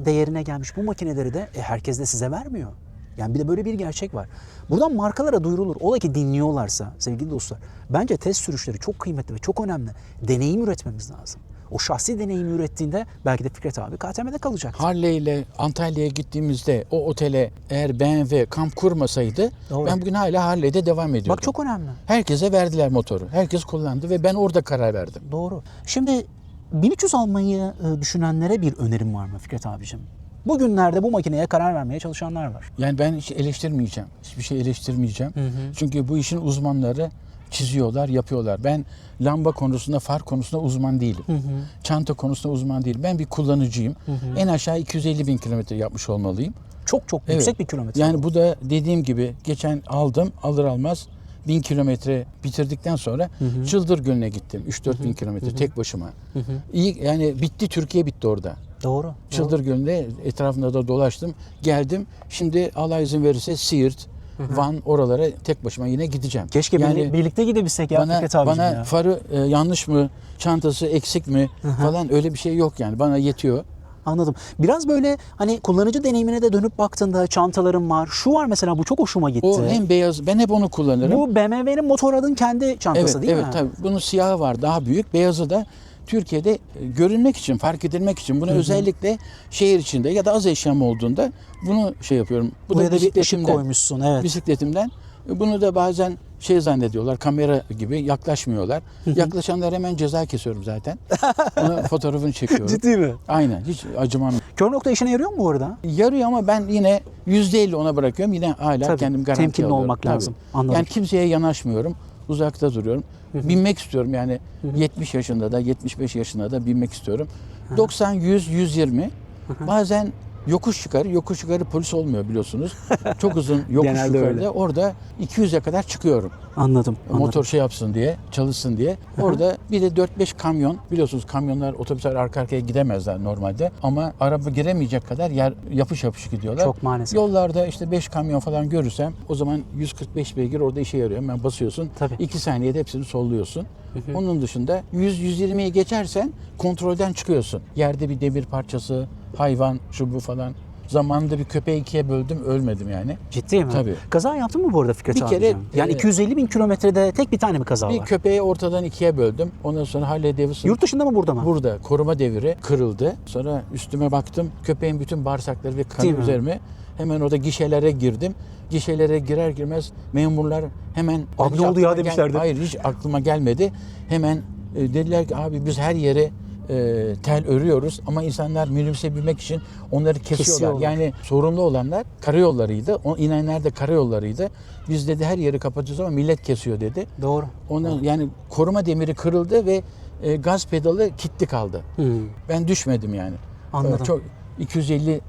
A: değerine gelmiş bu makineleri de herkes de size vermiyor. Yani bir de böyle bir gerçek var. Buradan markalara duyurulur. Ola ki dinliyorlarsa sevgili dostlar. Bence test sürüşleri çok kıymetli ve çok önemli. Deneyim üretmemiz lazım. O şahsi deneyimi ürettiğinde belki de Fikret abi KTM'de kalacak.
B: Harley ile Antalya'ya gittiğimizde o otele eğer BMW kamp kurmasaydı
A: Doğru.
B: ben bugün hala Harley'de devam ediyordum.
A: Bak çok önemli.
B: Herkese verdiler motoru. Herkes kullandı ve ben orada karar verdim.
A: Doğru. Şimdi 1300 almayı düşünenlere bir önerim var mı Fikret abicim? Bugünlerde bu makineye karar vermeye çalışanlar var.
B: Yani ben hiç eleştirmeyeceğim. Hiçbir şey eleştirmeyeceğim. Çünkü bu işin uzmanları çiziyorlar, yapıyorlar. Ben lamba konusunda, far konusunda uzman değilim. Çanta konusunda uzman değilim. Ben bir kullanıcıyım. En aşağı 250 bin kilometre yapmış olmalıyım.
A: Çok yüksek bir kilometre.
B: Yani bu da dediğim gibi geçen aldım, alır almaz 1000 kilometre bitirdikten sonra Çıldır Gölü'ne gittim. 3-4 bin kilometre tek başıma. İyi, yani bitti, Türkiye bitti orada.
A: Doğru.
B: Çıldır Gölü'nde etrafında da dolaştım. Geldim. Şimdi Allah izin verirse Siirt, Van oralara tek başıma yine gideceğim.
A: Keşke birlikte gidebilsek ya Fikret abicim
B: bana
A: ya.
B: farı yanlış mı, çantası eksik mi falan öyle bir şey yok yani. Bana yetiyor.
A: Anladım. Biraz böyle hani kullanıcı deneyimine de dönüp baktığında çantalarım var. Şu var mesela, bu çok hoşuma gitti.
B: O hem beyaz, ben hep onu kullanırım.
A: Bu BMW'nin Motorrad'ın kendi çantası değil mi?
B: Evet tabii. Bunun siyahı var daha büyük. Beyazı da Türkiye'de görünmek için, fark edilmek için. Bunu özellikle şehir içinde ya da az eşyam olduğunda bunu şey yapıyorum. Bu
A: Buraya
B: da
A: da bir ışık koymuşsun. Evet.
B: bisikletimden. Bunu da bazen şey zannediyorlar, kamera gibi yaklaşmıyorlar. Yaklaşanlar hemen ceza kesiyorum zaten. Onun fotoğrafını çekiyorum.
A: Ciddi mi?
B: Aynen, hiç acımam.
A: Kör nokta işine yarıyor mu bu arada?
B: Yarıyor ama ben yine %50 ona bırakıyorum. Yine hala
A: Tabii,
B: kendim garanti
A: temkinli
B: alıyorum.
A: olmak
B: Tabii.
A: lazım. Anladım.
B: Yani kimseye yanaşmıyorum. Uzakta duruyorum. Binmek istiyorum yani 70 yaşında da 75 yaşında da binmek istiyorum. 90, 100, 120. Bazen yokuş yukarı polis olmuyor biliyorsunuz. Çok uzun yokuş
A: Genelde
B: yukarıda.
A: öyle.
B: Orada 200'e kadar çıkıyorum.
A: Anladım.
B: Motor şey yapsın diye, çalışsın diye. Orada bir de 4-5 kamyon. Biliyorsunuz kamyonlar, otobüsler arka arkaya gidemezler normalde. Ama araba giremeyecek kadar yer yapış yapış gidiyorlar.
A: Çok maalesef.
B: Yollarda işte 5 kamyon falan görürsem o zaman 145 beygir orada işe yarıyor. Hemen basıyorsun.
A: Tabii.
B: 2 saniyede hepsini solluyorsun. Onun dışında 100-120'ye geçersen kontrolden çıkıyorsun. Yerde bir demir parçası, hayvan, şu bu falan. Zamanında bir köpeği ikiye böldüm, ölmedim yani.
A: Ciddi mi?
B: Tabii.
A: Kaza yaptın mı bu arada Fikret
B: Bir
A: abicim?
B: kere,
A: Yani 250 bin kilometrede tek bir tane mi kaza
B: Bir
A: var?
B: köpeği ortadan ikiye böldüm. Ondan sonra Harley Davidson
A: Yurt dışında mı, burada mı?
B: burada koruma devri kırıldı. Sonra üstüme baktım. Köpeğin bütün bağırsakları ve
A: Değil
B: kanı
A: mi?
B: üzerime. Hemen orada gişelere girdim. Gişelere girer girmez memurlar hemen...
A: Abi
B: hiç
A: ne oldu ya
B: aklıma
A: demişlerdi.
B: Hayır, hiç aklıma gelmedi. Hemen dediler ki abi biz her yere tel örüyoruz ama insanlar minibüse binmek için onları kesiyorlar. Yani sorumlu olanlar karayollarıydı. O inenler de karayollarıydı. Biz dedi her yeri kapatacağız ama millet kesiyor dedi.
A: Doğru.
B: Onun yani koruma demiri kırıldı ve gaz pedalı kilitli kaldı. Ben düşmedim yani.
A: Anladım.
B: Çok 250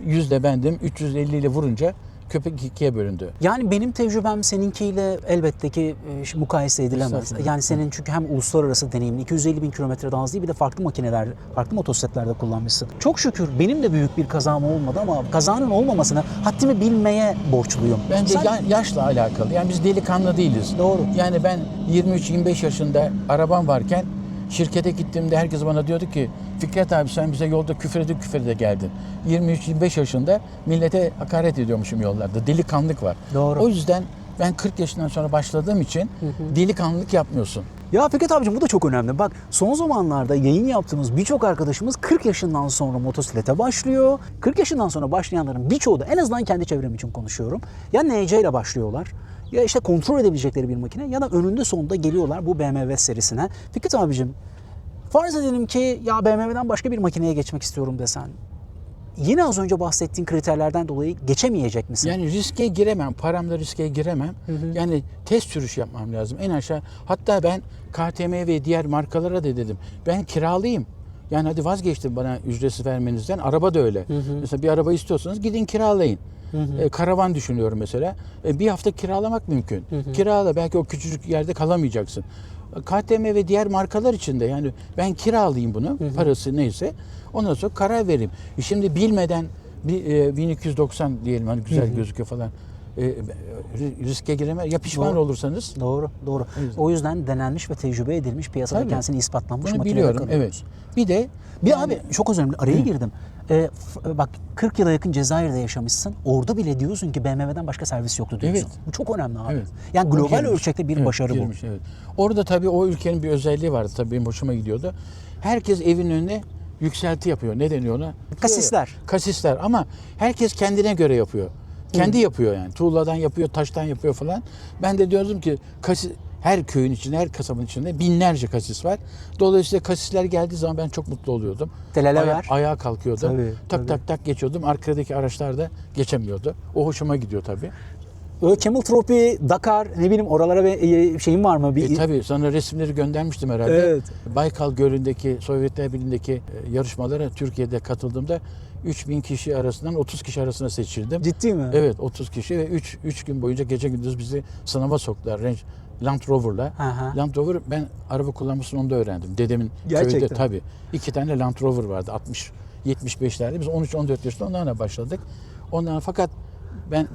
B: 100 de bendim. 350 ile vurunca köpek ikiye bölündü.
A: Yani benim tecrübem seninkiyle elbette ki mukayese edilemez.
B: Estağfurullah.
A: Yani senin çünkü hem uluslararası deneyimin, 250 bin kilometreden az değil, bir de farklı makineler, farklı motosikletlerde kullanmışsın. Çok şükür benim de büyük bir kazam olmadı ama kazanın olmamasına haddimi bilmeye borçluyum.
B: Bence
A: Sen-
B: yaşla alakalı. Yani biz delikanlı değiliz.
A: Doğru.
B: Yani ben 23-25 yaşında arabam varken şirkete gittiğimde herkes bana diyordu ki Fikret abi sen bize yolda küfrede geldin. 23-25 yaşında millete hakaret ediyormuşum yollarda. Delikanlık var.
A: Doğru.
B: O yüzden ben 40 yaşından sonra başladığım için delikanlılık yapmıyorsun.
A: Ya Fikret abicim, bu da çok önemli. Bak, son zamanlarda yayın yaptığımız birçok arkadaşımız 40 yaşından sonra motosiklete başlıyor. 40 yaşından sonra başlayanların birçoğu da, en azından kendi çevrem için konuşuyorum, ya NC ile başlıyorlar, ya işte kontrol edebilecekleri bir makine, ya da önünde sonunda geliyorlar bu BMW serisine. Fikret abicim, farz edelim ki ya BMW'den başka bir makineye geçmek istiyorum desen, yine az önce bahsettiğin kriterlerden dolayı geçemeyecek misin?
B: Yani riske giremem, paramla riske giremem. Yani test sürüş yapmam lazım en aşağı. Hatta ben KTM ve diğer markalara da dedim. Ben kiralıyım. Yani hadi vazgeçtim bana ücretsiz vermenizden. Araba da öyle. Mesela bir araba istiyorsanız gidin kiralayın. Karavan düşünüyorum mesela. Bir hafta kiralamak mümkün. Kirala, belki o küçücük yerde kalamayacaksın. KTM ve diğer markalar için de yani ben kiralayayım bunu, parası neyse. Ondan sonra karar vereyim. Şimdi bilmeden Bir 1290 diyelim hani güzel gözüküyor falan. Riske giremez. Ya pişman
A: Doğru.
B: olursanız.
A: Doğru, doğru. O yüzden denenmiş ve tecrübe edilmiş, piyasada
B: Tabii.
A: kendisini ispatlanmış
B: Bunu
A: makineler
B: biliyorum.
A: kullanıyoruz.
B: Evet. Bir de
A: Bir abi çok özür dilerim, araya girdim. Bak 40 yıla yakın Cezayir'de yaşamışsın. Orada bile diyorsun ki BMW'den başka servis yoktu diyorsun.
B: Evet.
A: Bu çok önemli abi.
B: Evet.
A: Yani global
B: Girmiş.
A: ölçekte bir
B: Evet,
A: başarı
B: girmiş,
A: bu.
B: evet. Orada tabii o ülkenin bir özelliği vardı. Tabii benim hoşuma gidiyordu. Herkes evin önüne yükselti yapıyor. Ne deniyor ona?
A: Kasisler.
B: Kasisler ama herkes kendine göre yapıyor. Kendi yapıyor yani. Tuğladan yapıyor, taştan yapıyor falan. Ben de diyordum ki her köyün içinde, her kasabın içinde binlerce kasis var. Dolayısıyla kasisler geldiği zaman ben çok mutlu oluyordum.
A: Teleler.
B: Ayağa kalkıyordum.
A: Tabii,
B: tak
A: tabii.
B: tak tak geçiyordum. Arkadaki araçlar da geçemiyordu. O hoşuma gidiyor tabii.
A: Camel Trophy, Dakar, ne bileyim oralara bir şeyin var mı?
B: Tabii sana resimleri göndermiştim herhalde.
A: Evet.
B: Baykal Gölü'ndeki, Sovyetler Birliği'ndeki yarışmalara Türkiye'de katıldığımda 3000 kişi arasından 30 kişi arasına seçildim.
A: Ciddi mi?
B: Evet, 30 kişi ve 3 gün boyunca gece gündüz bizi sınava soktular. Land Rover'la.
A: Aha.
B: Land Rover, ben araba kullanmasını onda öğrendim. Dedemin
A: Gerçekten.
B: köyde tabii. 2 tane Land Rover vardı 75'lerde. Biz 13-14 yaşında onlarla başladık. Fakat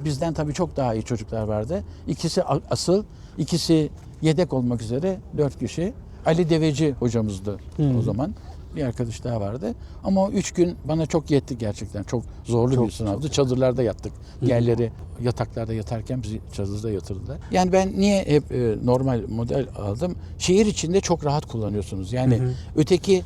B: bizden tabii çok daha iyi çocuklar vardı. İkisi asıl, ikisi yedek olmak üzere 4 kişi. Ali Deveci hocamızdı o zaman. Bir arkadaş daha vardı. Ama o 3 gün bana çok yetti gerçekten. Çok zorlu bir sınavdı. Çadırlarda yattık. Diğerleri yataklarda yatarken bizi çadırda yatırdılar. Yani ben niye hep normal model aldım? Şehir içinde çok rahat kullanıyorsunuz. Yani öteki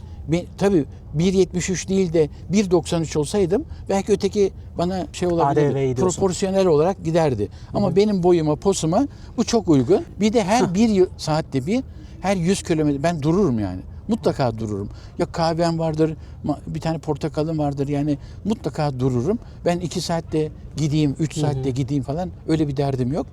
B: tabii 1.73 değil de 1.93 olsaydım belki öteki bana şey olabilirdi. Proporsiyonel olarak giderdi. Ama benim boyuma, posuma bu çok uygun. Bir de her saatte her 100 kilometre ben dururum yani. Mutlaka dururum. Ya kahvem vardır, bir tane portakalım vardır. Yani mutlaka dururum. Ben 2 saatte gideyim, 3 saatte gideyim falan öyle bir derdim yok.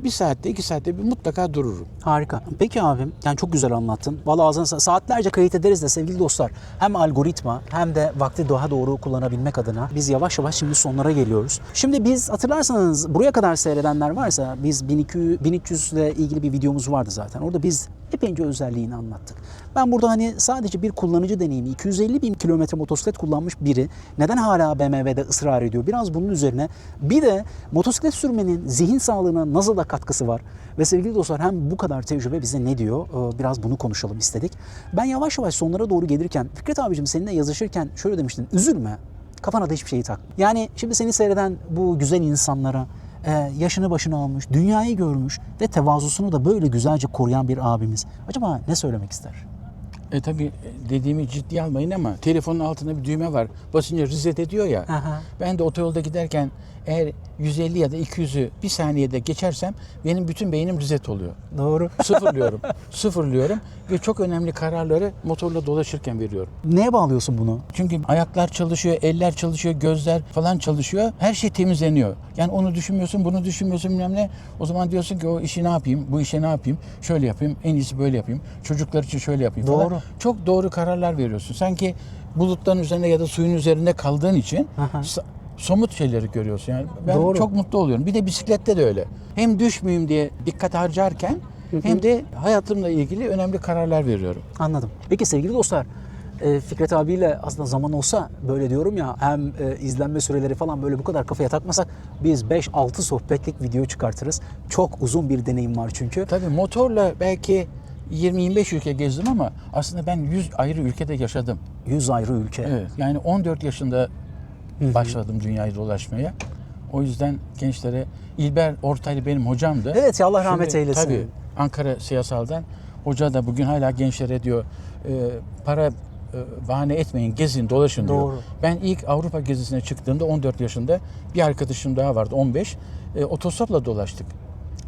B: 1 saatte, 2 saatte mutlaka dururum.
A: Harika. Peki abim, yani çok güzel anlattın. Vallahi ağzına saatlerce kayıt ederiz de sevgili dostlar. Hem algoritma hem de vakti daha doğru kullanabilmek adına biz yavaş yavaş şimdi sonlara geliyoruz. Şimdi biz hatırlarsanız buraya kadar seyredenler varsa biz 1300 ile ilgili bir videomuz vardı zaten. Orada biz epeyce özelliğini anlattık. Ben burada hani sadece bir kullanıcı deneyimi, 250 bin kilometre motosiklet kullanmış biri neden hala BMW'de ısrar ediyor? Biraz bunun üzerine bir de motosiklet sürmenin zihin sağlığına nasıl da katkısı var? Ve sevgili dostlar hem bu kadar tecrübe bize ne diyor? Biraz bunu konuşalım istedik. Ben yavaş yavaş sonlara doğru gelirken Fikret abicim seninle yazışırken şöyle demiştin. Üzülme. Kafana da hiçbir şeyi tak. Yani şimdi seni seyreden bu güzel insanlara yaşını başına almış, dünyayı görmüş ve tevazusunu da böyle güzelce koruyan bir abimiz. Acaba ne söylemek ister?
B: Tabii dediğimi ciddiye almayın ama telefonun altında bir düğme var. Basınca reset ediyor ya.
A: Aha.
B: Ben de otoyolda giderken eğer 150 ya da 200'ü bir saniyede geçersem benim bütün beynim reset oluyor.
A: Doğru.
B: Sıfırlıyorum ve çok önemli kararları motorla dolaşırken veriyorum.
A: Neye bağlıyorsun bunu?
B: Çünkü ayaklar çalışıyor, eller çalışıyor, gözler falan çalışıyor. Her şey temizleniyor. Yani onu düşünmüyorsun, bunu düşünmüyorsun bilmem ne. O zaman diyorsun ki o işi ne yapayım, bu işe ne yapayım, şöyle yapayım, en iyisi böyle yapayım. Çocuklar için şöyle yapayım falan.
A: Doğru.
B: Çok doğru kararlar veriyorsun. Sanki bulutların üzerinde ya da suyun üzerinde kaldığın için somut şeyleri görüyorsun. Yani ben
A: Doğru.
B: çok mutlu oluyorum. Bir de bisiklette de öyle. Hem düşmeyeyim diye dikkat harcarken hem de hayatımla ilgili önemli kararlar veriyorum.
A: Anladım. Peki sevgili dostlar, Fikret abiyle aslında zaman olsa böyle diyorum ya hem izlenme süreleri falan böyle bu kadar kafaya takmasak biz 5-6 sohbetlik video çıkartırız. Çok uzun bir deneyim var çünkü.
B: Tabii motorla belki 20-25 ülke gezdim ama aslında ben 100 ayrı ülkede yaşadım.
A: 100 ayrı ülke.
B: Evet. Yani 14 yaşında başladım dünyayı dolaşmaya. O yüzden gençlere İlber Ortaylı benim hocamdı.
A: Evet ya Allah rahmet eylesin.
B: Tabii Ankara Siyasal'dan hoca da bugün hala gençlere diyor para bahane etmeyin, gezin, dolaşın diyor.
A: Doğru.
B: Ben ilk Avrupa gezisine çıktığımda 14 yaşında bir arkadaşım daha vardı 15. Otostopla dolaştık.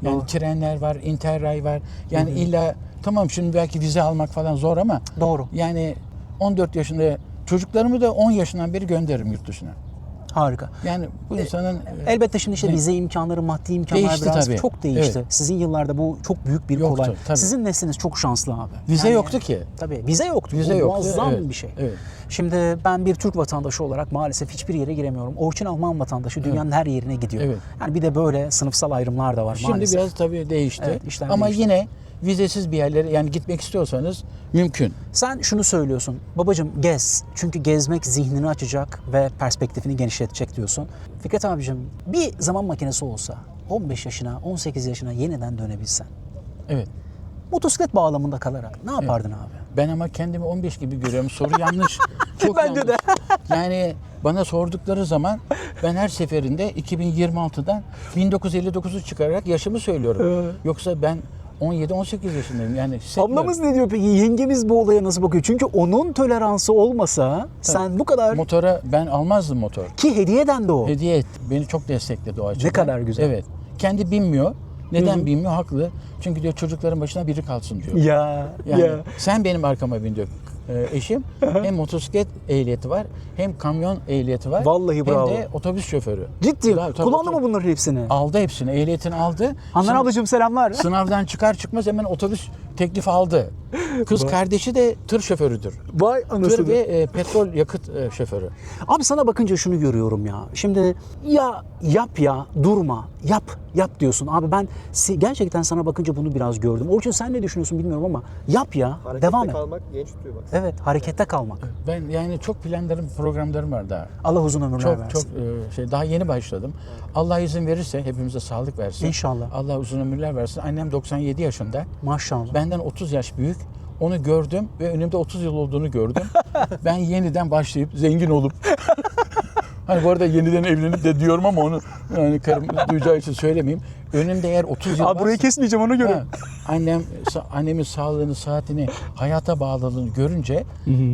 B: Yani
A: Doğru.
B: trenler var, Interrail var. Yani illa tamam şimdi belki vize almak falan zor ama
A: Doğru.
B: yani 14 yaşında çocuklarımı da 10 yaşından beri gönderirim yurt dışına.
A: Harika.
B: Yani bu insanın
A: Elbette şimdi işte vize imkanları, maddi imkanlar
B: değişti
A: biraz
B: tabii.
A: çok değişti.
B: Evet.
A: Sizin yıllarda bu çok büyük bir
B: Yoktu,
A: kolay.
B: tabii.
A: Sizin nesliniz çok şanslı abi.
B: vize yoktu ki.
A: Tabii vize yoktu.
B: Vize
A: Bu
B: yoktu,
A: muazzam
B: evet,
A: bir şey.
B: evet.
A: Şimdi ben bir Türk vatandaşı olarak maalesef hiçbir yere giremiyorum. Orçun Alman vatandaşı dünyanın her yerine gidiyor.
B: Evet.
A: Yani bir de böyle sınıfsal ayrımlar da var
B: Şimdi
A: maalesef.
B: biraz tabii değişti.
A: Evet, işler
B: ama
A: değişti.
B: yine vizesiz bir yerlere yani gitmek istiyorsanız mümkün.
A: Sen şunu söylüyorsun. Babacığım gez. Çünkü gezmek zihnini açacak ve perspektifini genişletecek diyorsun. Fikret abicim bir zaman makinesi olsa 15 yaşına, 18 yaşına yeniden dönebilsen.
B: Evet.
A: Motosiklet bağlamında kalarak ne yapardın abi?
B: Ben ama kendimi 15 gibi görüyorum. Soru yanlış. Çok
A: Bence
B: yanlış.
A: de.
B: Yani bana sordukları zaman ben her seferinde 2026'dan 1959'u çıkararak yaşımı söylüyorum. Yoksa ben 17-18 yaşındayım. Yani
A: Ablamız ne diyor peki? Yengemiz bu olaya nasıl bakıyor? Çünkü onun toleransı olmasa sen bu kadar...
B: motora ben almazdım motor.
A: Ki hediyeden de o.
B: Hediye et. Beni çok destekledi o açıdan.
A: Ne kadar güzel.
B: Evet. Kendi binmiyor. Neden binmiyor? Haklı. Çünkü diyor çocukların başına biri kalsın diyor.
A: Ya,
B: Yani
A: ya.
B: sen benim arkama bin diyor. Eşim hem motosiklet ehliyeti var hem kamyon ehliyeti var.
A: Vallahi bravo.
B: Hem de otobüs şoförü.
A: Ciddi.
B: Tabii,
A: Kullandı mı bunların hepsini?
B: Aldı hepsini. Ehliyetini aldı.
A: Handan ablacığım selamlar.
B: Sınavdan çıkar çıkmaz hemen otobüs teklifi aldı. Kız kardeşi de tır şoförüdür.
A: Vay
B: Tır
A: anasını.
B: ve petrol yakıt şoförü.
A: Abi sana bakınca şunu görüyorum ya. Şimdi ya yap ya durma. Yap diyorsun. Abi ben gerçekten sana bakınca bunu biraz gördüm. Orçun sen ne düşünüyorsun bilmiyorum ama yap ya.
C: Harekette
A: devam et.
C: kalmak genç tutuyor bak.
A: Evet harekette kalmak.
B: Ben yani çok planlarım, programlarım var daha.
A: Allah uzun ömürler
B: Çok
A: versin.
B: daha yeni başladım. Allah izin verirse hepimize sağlık versin.
A: İnşallah.
B: Allah uzun ömürler versin. Annem 97 yaşında.
A: Maşallah.
B: Benden 30 yaş büyük. Onu gördüm ve önümde 30 yıl olduğunu gördüm. Ben yeniden başlayıp zengin olup hani bu arada yeniden evlenip de diyorum ama onu yani karım duyacağı için söylemeyeyim. Önümde eğer 30 yıl
A: Abi burayı
B: varsa-
A: kesmeyeceğim ona göre.
B: Ha, annemin sağlığını, saatini, hayata bağladığını görünce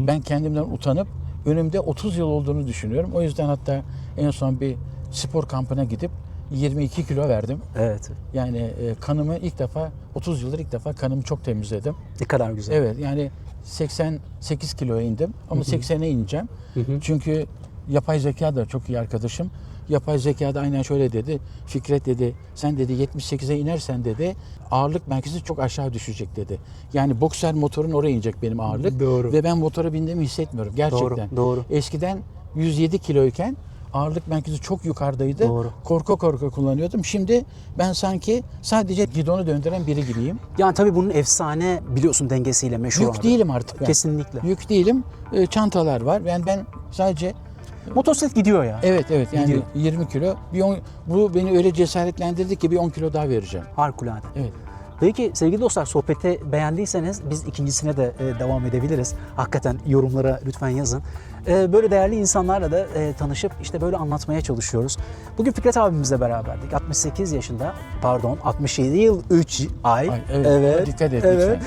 B: ben kendimden utanıp önümde 30 yıl olduğunu düşünüyorum. O yüzden hatta en son bir spor kampına gidip 22 kilo verdim.
A: Evet.
B: Yani kanımı 30 yıldır ilk defa kanımı çok temizledim.
A: Ne kadar güzel.
B: Evet yani 88 kiloya indim ama 80'e ineceğim. Çünkü yapay zeka da çok iyi arkadaşım. Yapay zeka da aynen şöyle dedi. Fikret dedi, sen dedi 78'e inersen dedi ağırlık merkezi çok aşağı düşecek dedi. Yani boxer motorun oraya inecek benim ağırlık.
A: Doğru.
B: Ve ben motora bindiğimi hissetmiyorum gerçekten.
A: Doğru.
B: Eskiden 107 kiloyken ağırlık merkezi çok yukarıdaydı.
A: Doğru.
B: Korka kullanıyordum. Şimdi ben sanki sadece gidonu döndüren biri gibiyim.
A: Yani tabii bunun efsane biliyorsun dengesiyle meşhur
B: Yük
A: abi.
B: değilim artık ben.
A: Kesinlikle.
B: Yük değilim. Çantalar var. Yani ben sadece
A: Motosiklet gidiyor ya.
B: evet yani
A: Gidiyor.
B: 20 kilo. Bu beni öyle cesaretlendirdi ki bir 10 kilo daha vereceğim.
A: Harikulade.
B: Evet.
A: Peki sevgili dostlar sohbeti beğendiyseniz biz ikincisine de devam edebiliriz. Hakikaten yorumlara lütfen yazın. Böyle değerli insanlarla da tanışıp işte böyle anlatmaya çalışıyoruz. Bugün Fikret abimizle beraberdik. 68 yaşında, 67 yıl 3 ay.
B: Evet. Dikkat et lütfen.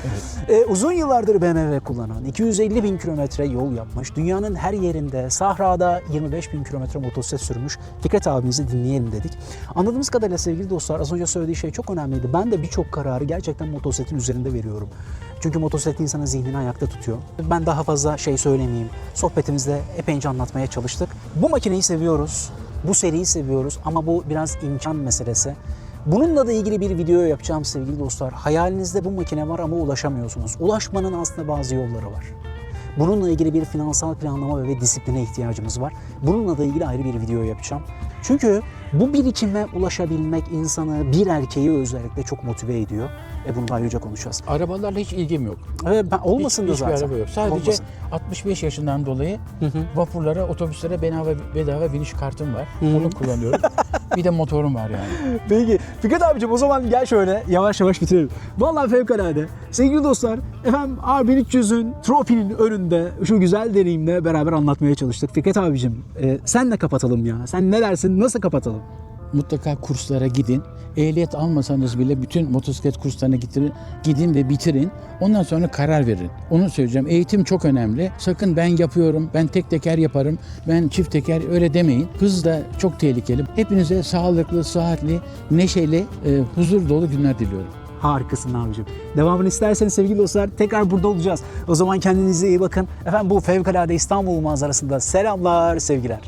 B: Evet.
A: Uzun yıllardır BMW kullanan, 250 bin kilometre yol yapmış, dünyanın her yerinde, sahrada 25 bin kilometre motosiklet sürmüş Fikret abimizi dinleyelim dedik. Anladığımız kadarıyla sevgili dostlar az önce söylediği şey çok önemliydi. Ben de birçok kararı gerçekten motosikletin üzerinde veriyorum. Çünkü motosiklet insanın zihnini ayakta tutuyor. Ben daha fazla şey söylemeyeyim. Sohbetimizde epeyce anlatmaya çalıştık. Bu makineyi seviyoruz. Bu seriyi seviyoruz ama bu biraz imkan meselesi. Bununla da ilgili bir video yapacağım sevgili dostlar. Hayalinizde bu makine var ama ulaşamıyorsunuz. Ulaşmanın aslında bazı yolları var. Bununla ilgili bir finansal planlama ve disipline ihtiyacımız var. Bununla da ilgili ayrı bir video yapacağım. Çünkü bu birikime ulaşabilmek insanı, bir erkeği özellikle çok motive ediyor. Bunu da ayrıca konuşacağız.
B: Arabalarla hiç ilgim yok.
A: Evet, ben olmasın da
B: Hiçbir
A: zaten.
B: araba yok. Sadece
A: Olmasın.
B: 65 yaşından dolayı vapurlara, otobüslere bedava biniş kartım var. Onu kullanıyorum. Bir de motorum var yani.
A: Peki Fikret abicim o zaman gel şöyle yavaş yavaş bitirelim. Vallahi fevkalade. Sevgili dostlar efendim R1300'ün Trophy'nin önünde şu güzel deneyimle beraber anlatmaya çalıştık. Fikret abicim senle kapatalım ya. Sen ne dersin? Nasıl kapatalım?
B: Mutlaka kurslara gidin. Ehliyet almasanız bile bütün motosiklet kurslarına gidin ve bitirin. Ondan sonra karar verin. Onu söyleyeceğim. Eğitim çok önemli. Sakın ben yapıyorum, ben tek teker yaparım, ben çift teker öyle demeyin. Hız da çok tehlikeli. Hepinize sağlıklı, sıhhatli, neşeli, huzur dolu günler diliyorum.
A: Harikasın abicim. Devamını isterseniz sevgili dostlar tekrar burada olacağız. O zaman kendinize iyi bakın. Efendim bu fevkalade İstanbul manzarasında selamlar, sevgiler.